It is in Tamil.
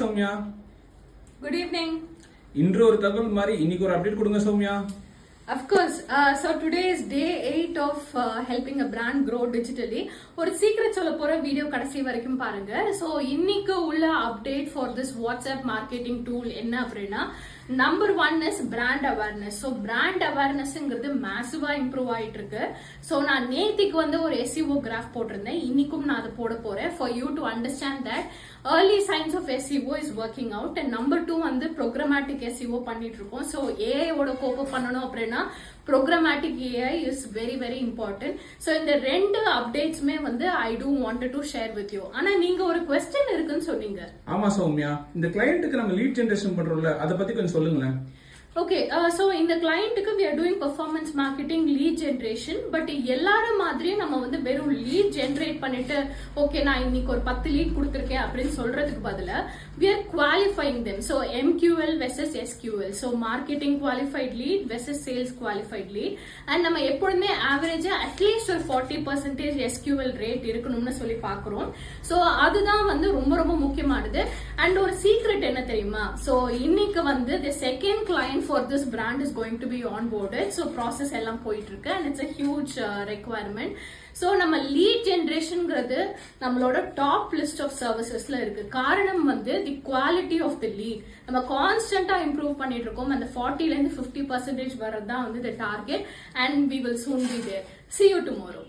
Soumya, good evening. இன்று ஒரு தகவல் மாதிரி இன்னைக்கு ஒரு அப்டேட் கொடுங்க Soumya. Of course. So today is day 8 of helping a brand grow digitally. ஒரு சீக்ரெட் சொல்ல போற வீடியோ கடைசி வரைக்கும் பாருங்க. So இன்னைக்கு உள்ள update for this WhatsApp marketing tool என்ன அப்படின்னா, number 1 is brand awareness. So brand அவேர்னஸ்ங்கிறது மேசிவா இம்ப்ரூவ் ஆயிட்டு இருக்கு. ஸோ நான் நேத்திக்கு ஒரு SEO கிராஃப் போட்டிருந்தேன், இன்னைக்கும் நான் அதை போட போறேன் for you to understand that early signs of SEO is working out. And number 2 programmatic SEO பண்ணிட்டு இருக்கோம். ஸோ AI ஓட கோப்ப பண்ணணும் அப்படின்னா programmatic AI is very very important. So இந்த ரெண்டு அப்டேட்ஸ்மே I do wanted to share with you. ஆனா நீங்க ஒரு கொஸ்டின் இருக்குன்னு சொன்னீங்க. ஆமா சௌமியா, இந்த கிளையண்ட்டுக்கு நம்ம லீட் ஜெனரேஷன் பண்றோம்ல, அதை பத்தி கொஞ்சம் சொல்லுங்களேன். ஓகே, ஸோ இந்த கிளையண்ட்டுக்கு we are doing performance marketing lead generation. But எல்லாரும் மாதிரி நம்ம வெறும் லீட் ஜென்ரேட் பண்ணிட்டு ஓகே நான் இன்னைக்கு ஒரு 10 லீட் கொடுத்துருக்கேன் அப்படின்னு சொல்றதுக்கு பதிலா we are qualifying them. So MQL versus SQL. So marketing qualified lead versus sales qualified lead. And நம்ம எப்பொழுதுமே ஆவரேஜா அட்லீஸ்ட் ஒரு 40% SQL ரேட் இருக்கணும்னு சொல்லி பாக்குறோம். ஸோ அதுதான் ரொம்ப ரொம்ப முக்கியமானது. அண்ட் ஒரு சீக்ரெட் என்ன தெரியுமா? ஸோ இன்னைக்கு the second client for this brand is going to be onboarded. So process எல்லாம் போயிட்டு இருக்கு and it's a huge requirement. So நம்ம லீட் ஜெனரேஷன்ங்கிறது நம்மளோட டாப் லிஸ்ட் ஆஃப் சர்வீசஸ்ல இருக்கு. காரணம் the quality of the lead நம்ம கான்ஸ்டன்டா இம்ப்ரூவ் பண்ணிட்டு இருக்கோம். அந்த 40ல இருந்து 50% வரதான் the target and we will soon be there. See you tomorrow.